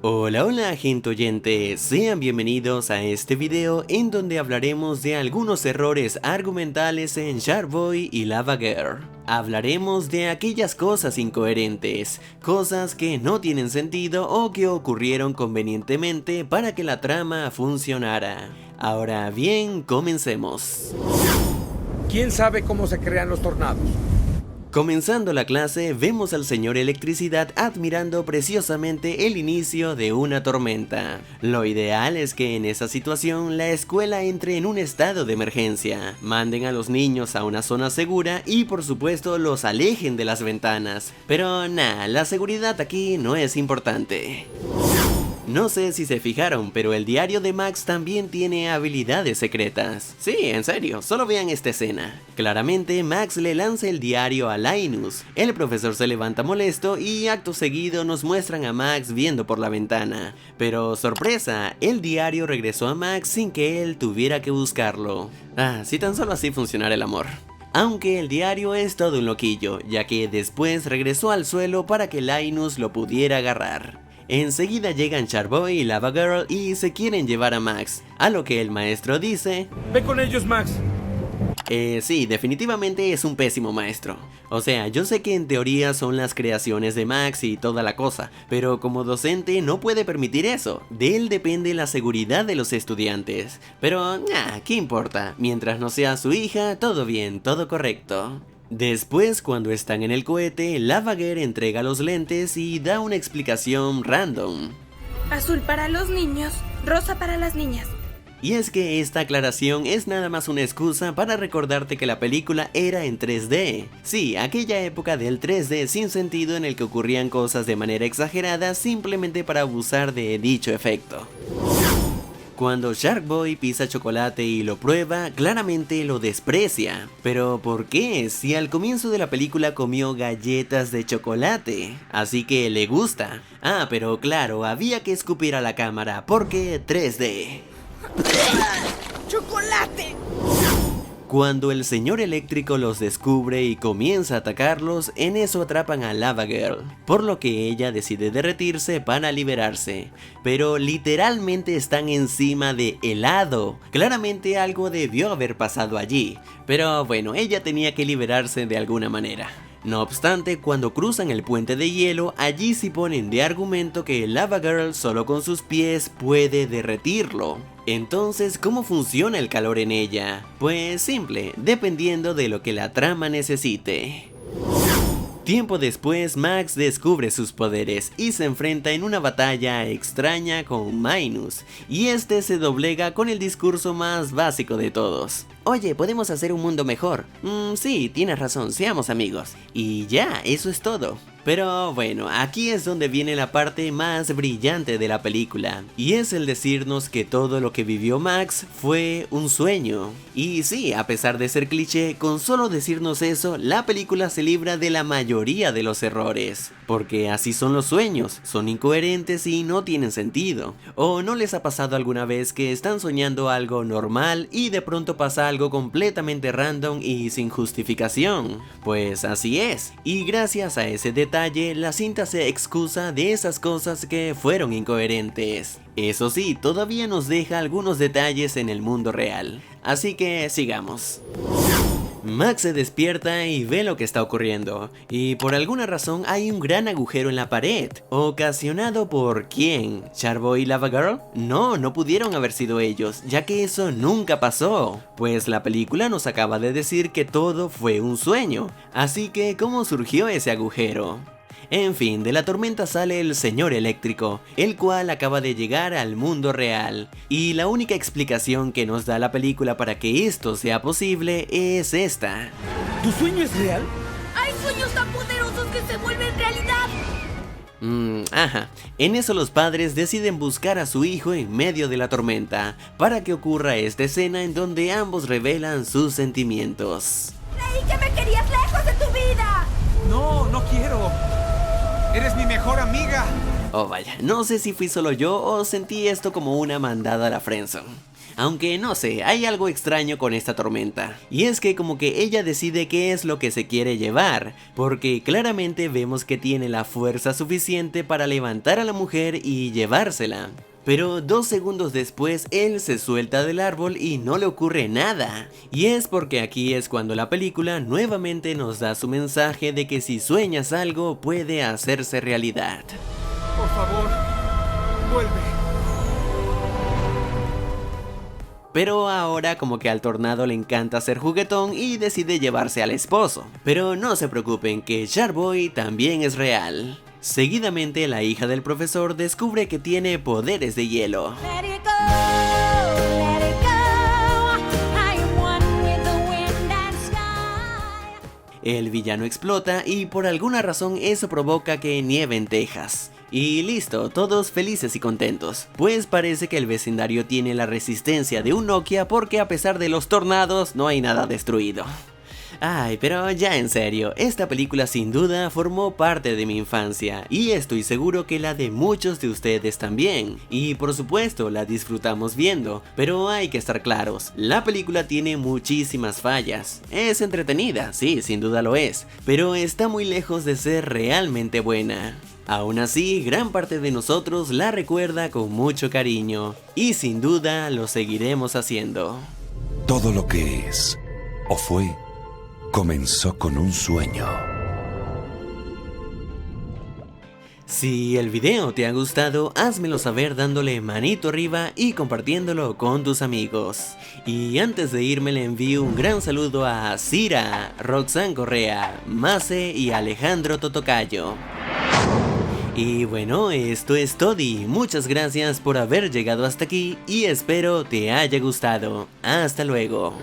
Hola, hola gente oyente, sean bienvenidos a este video en donde hablaremos de algunos errores argumentales en Shark Boy y Lava Girl. Hablaremos de aquellas cosas incoherentes, cosas que no tienen sentido o que ocurrieron convenientemente para que la trama funcionara. Ahora bien, comencemos. ¿Quién sabe cómo se crean los tornados? Comenzando la clase, vemos al señor Electricidad admirando preciosamente el inicio de una tormenta. Lo ideal es que en esa situación la escuela entre en un estado de emergencia, manden a los niños a una zona segura y por supuesto los alejen de las ventanas. Pero nah, la seguridad aquí no es importante. No sé si se fijaron, pero el diario de Max también tiene habilidades secretas. Sí, en serio, solo vean esta escena. Claramente Max le lanza el diario a Linus. El profesor se levanta molesto y acto seguido nos muestran a Max viendo por la ventana. Pero sorpresa, el diario regresó a Max sin que él tuviera que buscarlo. Ah, si tan solo así funcionara el amor. Aunque el diario es todo un loquillo, ya que después regresó al suelo para que Linus lo pudiera agarrar. Enseguida llegan Shark Boy y Lava Girl y se quieren llevar a Max, a lo que el maestro dice: Ve con ellos, Max. Sí, definitivamente es un pésimo maestro. O sea, yo sé que en teoría son las creaciones de Max y toda la cosa, pero como docente no puede permitir eso. De él depende la seguridad de los estudiantes. Pero, ¿qué importa? Mientras no sea su hija, todo bien, todo correcto. Después, cuando están en el cohete, Lava Girl entrega los lentes y da una explicación random. Azul para los niños, rosa para las niñas. Y es que esta aclaración es nada más una excusa para recordarte que la película era en 3D. Sí, aquella época del 3D sin sentido en el que ocurrían cosas de manera exagerada simplemente para abusar de dicho efecto. Cuando Shark Boy pisa chocolate y lo prueba, claramente lo desprecia. ¿Pero por qué? Si al comienzo de la película comió galletas de chocolate. Así que le gusta. Ah, pero claro, había que escupir a la cámara porque 3D. ¡Chocolate! Cuando el señor eléctrico los descubre y comienza a atacarlos, en eso atrapan a Lava Girl, por lo que ella decide derretirse para liberarse. Pero literalmente están encima de helado. Claramente algo debió haber pasado allí, pero bueno, ella tenía que liberarse de alguna manera. No obstante, cuando cruzan el puente de hielo, allí sí ponen de argumento que Lava Girl solo con sus pies puede derretirlo. Entonces, ¿cómo funciona el calor en ella? Pues simple, dependiendo de lo que la trama necesite. Tiempo después, Max descubre sus poderes y se enfrenta en una batalla extraña con Minus, y este se doblega con el discurso más básico de todos. Oye, podemos hacer un mundo mejor. Sí, tienes razón, seamos amigos. Y ya, eso es todo. Pero bueno, aquí es donde viene la parte más brillante de la película, y es el decirnos que todo lo que vivió Max fue un sueño. Y sí, a pesar de ser cliché, con solo decirnos eso, la película se libra de la mayoría de los errores. Porque así son los sueños, son incoherentes y no tienen sentido. ¿O no les ha pasado alguna vez que están soñando algo normal y de pronto pasa algo completamente random y sin justificación? Pues así es, y gracias a ese detalle, la cinta se excusa de esas cosas que fueron incoherentes. Eso sí, todavía nos deja algunos detalles en el mundo real. Así que sigamos. Max se despierta y ve lo que está ocurriendo, y por alguna razón hay un gran agujero en la pared. ¿Ocasionado por quién? ¿Shark Boy y Lava Girl? No pudieron haber sido ellos, ya que eso nunca pasó. Pues la película nos acaba de decir que todo fue un sueño. Así que, ¿cómo surgió ese agujero? En fin, de la tormenta sale el señor eléctrico, el cual acaba de llegar al mundo real. Y la única explicación que nos da la película para que esto sea posible es esta. ¿Tu sueño es real? ¡Hay sueños tan poderosos que se vuelven realidad! Ajá. En eso los padres deciden buscar a su hijo en medio de la tormenta, para que ocurra esta escena en donde ambos revelan sus sentimientos. ¡Creí que me querías lejos de tu vida! No quiero. Eres mi mejor amiga. Oh vaya, no sé si fui solo yo o sentí esto como una mandada a la friendzone. Aunque no sé, hay algo extraño con esta tormenta. Y es que como que ella decide qué es lo que se quiere llevar, porque claramente vemos que tiene la fuerza suficiente para levantar a la mujer y llevársela. Pero 2 segundos después él se suelta del árbol y no le ocurre nada. Y es porque aquí es cuando la película nuevamente nos da su mensaje de que si sueñas algo puede hacerse realidad. Por favor, vuelve. Pero ahora como que al tornado le encanta ser juguetón y decide llevarse al esposo. Pero no se preocupen que Sharkboy también es real. Seguidamente la hija del profesor descubre que tiene poderes de hielo. El villano explota y por alguna razón eso provoca que nieve en Texas. Y listo, todos felices y contentos, pues parece que el vecindario tiene la resistencia de un Nokia porque a pesar de los tornados no hay nada destruido. Ay, pero ya en serio, esta película sin duda formó parte de mi infancia y estoy seguro que la de muchos de ustedes también. Y por supuesto la disfrutamos viendo, pero hay que estar claros, la película tiene muchísimas fallas. Es entretenida, sí, sin duda lo es, pero está muy lejos de ser realmente buena. Aún así, gran parte de nosotros la recuerda con mucho cariño y sin duda lo seguiremos haciendo. Todo lo que es o fue comenzó con un sueño. Si el video te ha gustado, házmelo saber dándole manito arriba y compartiéndolo con tus amigos. Y antes de irme le envío un gran saludo a Cira, Roxanne Correa, Mase y Alejandro Totocayo. Y bueno, esto es todo y muchas gracias por haber llegado hasta aquí y espero te haya gustado. Hasta luego.